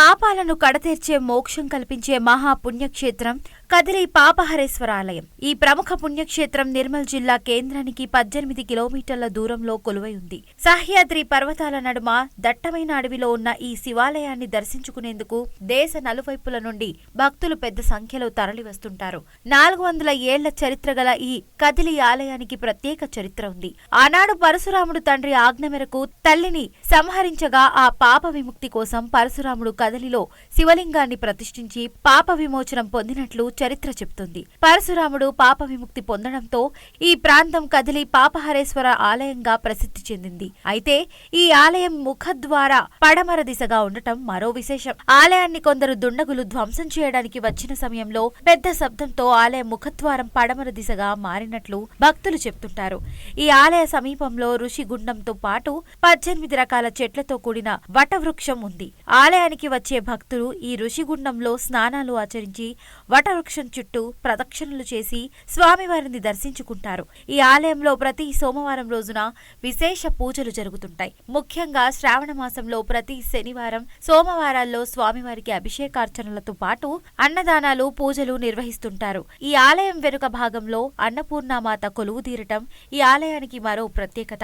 పాపాలను కడతీర్చే మోక్షం కల్పించే మహాపుణ్యక్షేత్రం కదిలి పాపహరేశ్వర ఆలయం. ఈ ప్రముఖ పుణ్యక్షేత్రం నిర్మల్ జిల్లా కేంద్రానికి 18 కిలోమీటర్ల దూరంలో కొలువై ఉంది. సహ్యాద్రి పర్వతాల నడుమ దట్టమైన అడవిలో ఉన్న ఈ శివాలయాన్ని దర్శించుకునేందుకు దేశ నలువైపుల నుండి భక్తులు పెద్ద సంఖ్యలో తరలివస్తుంటారు. 400 ఏళ్ల చరిత్ర గల ఈ కదిలి ఆలయానికి ప్రత్యేక చరిత్ర ఉంది. ఆనాడు పరశురాముడు తండ్రి ఆజ్ఞ మేరకు తల్లిని సంహరించగా ఆ పాప విముక్తి కోసం పరశురాముడు కదిలిలో శివలింగాన్ని ప్రతిష్ఠించి పాప విమోచనం పొందినట్లు చరిత్ర చెప్తుంది. పరశురాముడు పాప విముక్తి పొందడంతో ఈ ప్రాంతం కదిలి పాపహరేశ్వర ఆలయంగా ప్రసిద్ధి చెందింది. అయితే ఈ ఆలయం ముఖద్వార పడమర దిశగా ఉండటం మరో విశేషం. ఆలయాన్ని కొందరు దుండగులు ధ్వంసం చేయడానికి వచ్చిన సమయంలో పెద్ద శబ్దంతో ఆలయ ముఖద్వారం పడమర దిశగా మారినట్లు భక్తులు చెప్తుంటారు. ఈ ఆలయ సమీపంలో ఋషి గుండంతో పాటు 18 రకాల చెట్లతో కూడిన వటవృక్షం ఉంది. ఆలయానికి వచ్చే భక్తులు ఈ ఋషిగుండంలో స్నానాలు ఆచరించి వటవృక్షం చుట్టూ ప్రదక్షిణలు చేసి స్వామివారిని దర్శించుకుంటారు. ఈ ఆలయంలో ప్రతి సోమవారం రోజున విశేష పూజలు జరుగుతుంటాయి. ముఖ్యంగా శ్రావణ మాసంలో ప్రతి శనివారం, సోమవారాల్లో స్వామివారికి అభిషేకార్చనలతో పాటు అన్నదానాలు, పూజలు నిర్వహిస్తుంటారు. ఈ ఆలయం వెనుక భాగంలో అన్నపూర్ణమాత కొలువు తీరటం ఈ ఆలయానికి మరో ప్రత్యేకత.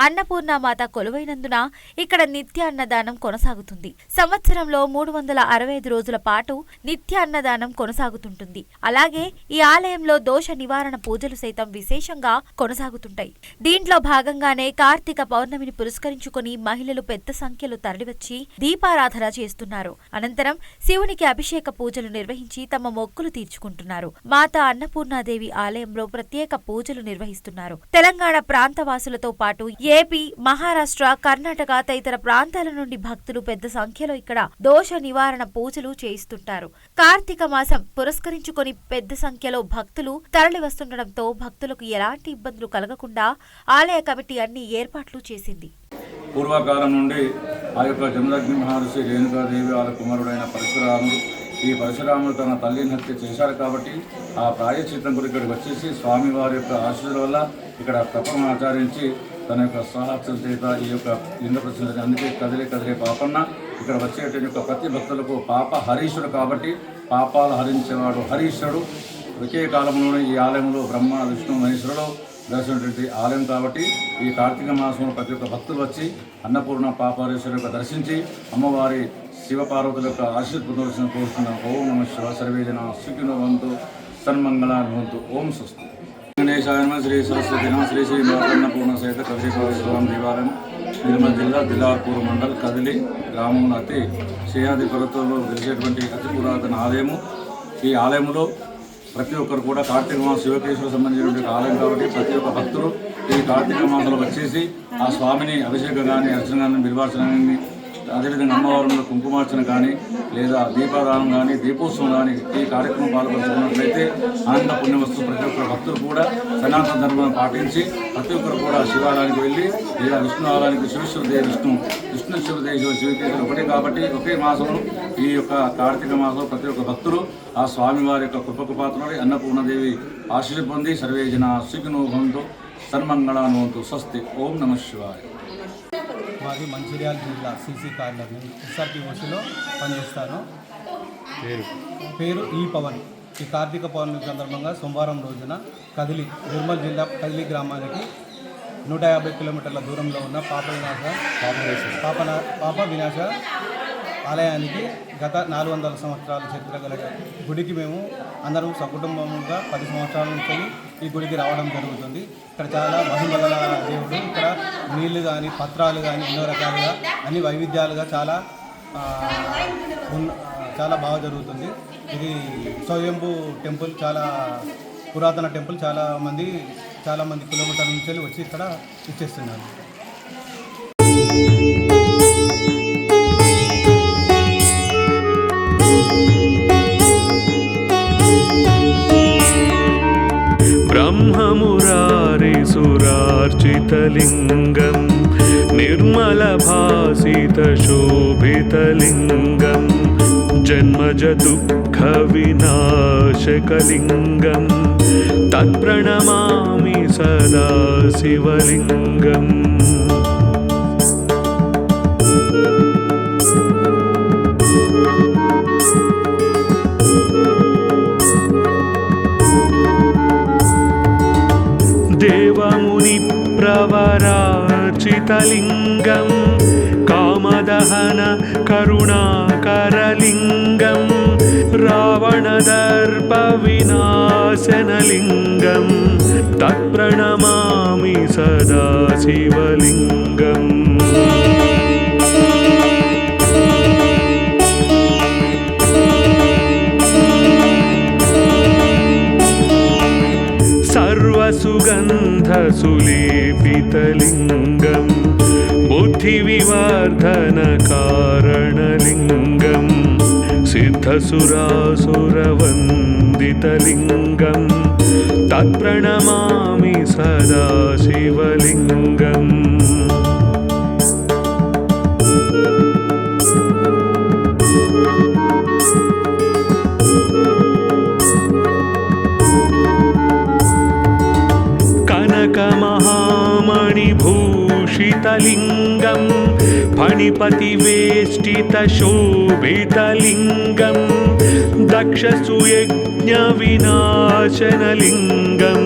అన్నపూర్ణమాత కొలువైనందున ఇక్కడ నిత్య అన్నదానం కొనసాగుతుంది. సంవత్సరంలో 365 రోజుల పాటు నిత్య అన్నదానం కొనసాగుతుంటుంది. అలాగే ఈ ఆలయంలో దోష నివారణ పూజలు సైతం విశేషంగా కొనసాగుతుంటాయి. దీంట్లో భాగంగానే కార్తీక పౌర్ణమిని పురస్కరించుకుని మహిళలు పెద్ద సంఖ్యలో తరలివచ్చి దీపారాధన చేస్తున్నారు. అనంతరం శివునికి అభిషేక పూజలు నిర్వహించి తమ మొక్కులు తీర్చుకుంటున్నారు. మాతా అన్నపూర్ణాదేవి ఆలయంలో ప్రత్యేక పూజలు నిర్వహిస్తున్నారు. తెలంగాణ ప్రాంతవాసులతో పాటు ఏపీ, మహారాష్ట్ర, కర్ణాటక తదితర ప్రాంతాల నుండి భక్తులు పెద్ద సంఖ్యలో ఇక్కడ దోష నివారణ పూజలు చేయిస్తుంటారు. కార్తీక మాసం పురస్కరించుకొని పెద్ద సంఖ్యలో భక్తులు తరలి వస్తుండటంతో భక్తులకు ఎలాంటి ఇబ్బందులు కలగకుండా ఆలయ కమిటీ అన్ని ఏర్పాట్లు చేసింది. పూర్వకాలం నుండి ఆ యొక్క జమదగ్ని మహర్షి రేణుకాదేవి వాళ్ళ కుమారుడైన పరశురాముడు, ఈ పరశురాముడు తన తల్లిని హత్య చేశాడు కాబట్టి ఆ ప్రాయశ్చిత్తం కూడా ఇక్కడికి వచ్చేసి స్వామివారి యొక్క ఆశీస్సుల వల్ల ఇక్కడ తపన ఆచరించి తన యొక్క సాహసం చేత ఈ యొక్క లింగ ప్రశ్న, అందుకే కదిలే పాపన్న ఇక్కడ వచ్చేటువంటి యొక్క ప్రతి భక్తులకు పాప హరీశ్వరుడు కాబట్టి పాపాలు హరించేవాడు హరీశ్వరుడు. ఒకే కాలంలోనే ఈ ఆలయంలో బ్రహ్మ, విష్ణు, మహేశ్వరుడు దర్శనటువంటి ఆలయం కాబట్టి ఈ కార్తీక మాసంలో ప్రతి ఒక్క భక్తులు వచ్చి అన్నపూర్ణ పాపహరేశ్వరు యొక్క దర్శించి అమ్మవారి శివపార్వతుల యొక్క ఆశీస్సు పొందవలసిన కోరుతున్నాం. ఓం నమ శివ సర్వేజన సుఖినో భవంతు సన్మంగళాని భవంతు. ఓం స్వస్తి. గణేశాయ నమః. శ్రీ సరస్వతి నమః. శ్రీ శ్రీ అన్నపూర్ణ సహిత కదిలి పరశురామ దేవాలయం, నిర్మల్ జిల్లా దిలార్పూర్ మండల్ కదిలి గ్రామంలో అతి సహ్యాద్రి పర్వతంలో వెలిసేటువంటి అతి పురాతన ఆలయము. ఈ ఆలయంలో ప్రతి ఒక్కరు కూడా కార్తీక మాసం శివకేశ్వర సంబంధించినటువంటి ఆలయం కాబట్టి ప్రతి ఒక్క భక్తులు ఈ కార్తీక మాసంలో వచ్చేసి ఆ స్వామిని అభిషేకం కానీ, అర్చన కానీ, బిల్వార్చన కానీ, అదేవిధంగా అమ్మవారంలో కుంకుమార్చన కానీ లేదా దీపాదానం కానీ, దీపోత్సవం కానీ ఈ కార్యక్రమం పాల్గొంటున్నట్లయితే ఆనంద పుణ్యవస్తు ప్రతి ఒక్కరు భక్తులు కూడా సనాతన ధర్మాన్ని పాటించి ప్రతి ఒక్కరు కూడా శివాలయానికి వెళ్ళి లేదా విష్ణు ఆలయానికి విష్ణు శివదేవ శివకేశ్వరు ఒకటే కాబట్టి ఒకే మాసంలో ఈ యొక్క కార్తీక మాసంలో ప్రతి ఒక్క భక్తులు ఆ స్వామివారి యొక్క కృపకు పాత్రులై అన్నపూర్ణదేవి ఆశీస్సు పొంది సర్వే జన సుఖినో భవంతు సన్మంగళాని భవంతు. స్వస్తి. ఓం నమ శివాయ. మాది మంచిర్యాల జిల్లా సిసి కార్నర్ ఎస్ఆర్టీఓసీలో పనిచేస్తాను. పేరు ఈ పవన్. ఈ కార్తీక పౌర్ణమి సందర్భంగా సోమవారం రోజున కదిలి, నిర్మల్ జిల్లా కదిలి గ్రామానికి 150 కిలోమీటర్ల దూరంలో ఉన్న పాప వినాశ ఆలయానికి గత 400 సంవత్సరాల చరిత్ర గల గుడికి మేము అందరం సకుటుంబంగా 10 సంవత్సరాల నుంచి ఈ గుడికి రావడం జరుగుతుంది. ఇక్కడ చాలా మహిమగల దేవుడు. ఇక్కడ నీళ్లు కానీ, పత్రాలు కానీ ఎన్నో రకాలుగా అన్ని వైవిధ్యాలుగా చాలా బాగా జరుగుతుంది. ఇది స్వయంభూ టెంపుల్, చాలా పురాతన టెంపుల్. చాలా మంది కిలోమీటర్ల నుంచి వచ్చి ఇక్కడ ఇచ్చేస్తున్నారు. ब्रह्ममुरारिसुरार्चितलिङ्गं निर्मलभासितशोभितलिङ्गं जन्मजदुःखविनाशकलिङ्गं तत्प्रणमामि सदा शिवलिङ्गम्. शोभितलिङ्गं कामदहन करुणाकरलिङ्गं रावणदर्पविनाशनलिङ्गं तत्प्रणमामि सदा शिवलिङ्गम्। सर्वसुगन्धसुलेपितलिङ्गं बुद्धिविवर्धनकारणलिङ्गं सिद्धसुरासुरवन्दितलिङ्गं तत्प्रणमामि सदा शिवलिङ्गम्। कनकमहामणिभूषितलिङ्गं फणिपतिवेष्टितशोभितलिङ्गं दक्षसुयज्ञविनाशनलिङ्गं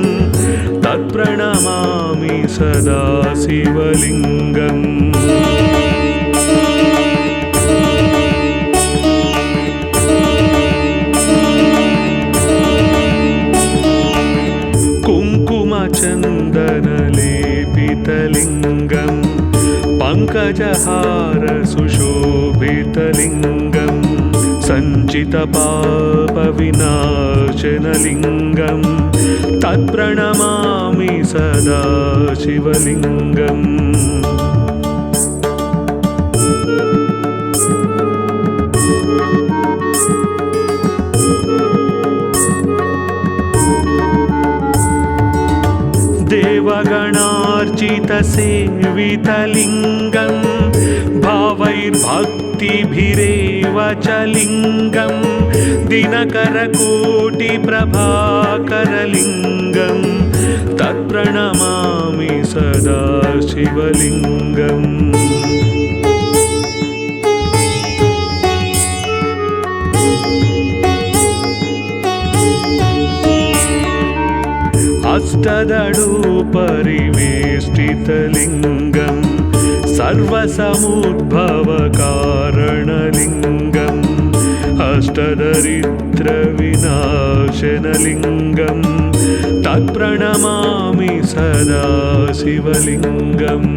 तत्प्रणमामि सदा शिवलिङ्गम्। कुङ्कुमचन्दनलेपितलिङ्गं पङ्कजहारसुशोभितलिङ्गं सञ्चितपापविनाशनलिङ्गं तत्प्रणमामि सदा शिवलिङ्गम्। देवगणार्चितसेवितलिङ्गं भावैर्भक्तिभिरेव च लिङ्गं दिनकरकोटिप्रभाकरलिङ्गं तत्प्रणमामि सदा शिवलिङ्गम्। अष्टदळुपरिवेष्टितलिङ्गं सर्वसमुद्भवकारणलिङ्गं अष्टदरिद्रविनाशनलिङ्गं तत्प्रणमामि सदा शिवलिङ्गम्।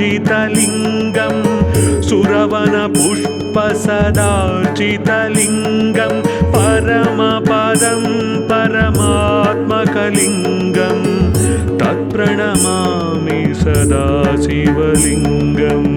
सुरवरपूजितलिङ्गं सुरवनपुष्पसदार्चितलिङ्गं परमपदं परमात्मकलिङ्गं तत्प्रणमामि सदा शिवलिङ्गम्।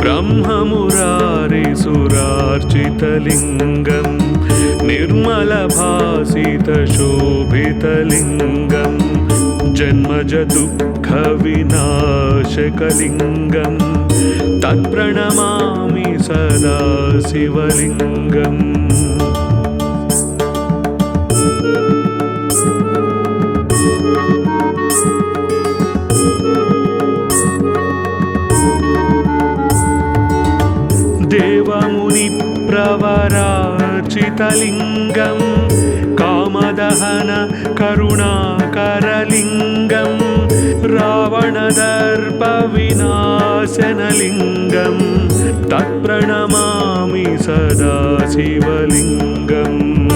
ब्रह्ममुरारिसुरार्चितलिङ्गं निर्मलभासितशोभितलिङ्गं जन्मजदुःखविनाशकलिङ्गं तत्प्रणमामि सदा शिवलिङ्गम्। देवमुनिप्रवरार्चितलिङ्गं कामदहन करुणाकरलिङ्गं रावणदर्पविनाशनलिङ्गं तत्प्रणमामि सदा शिवलिङ्गम्।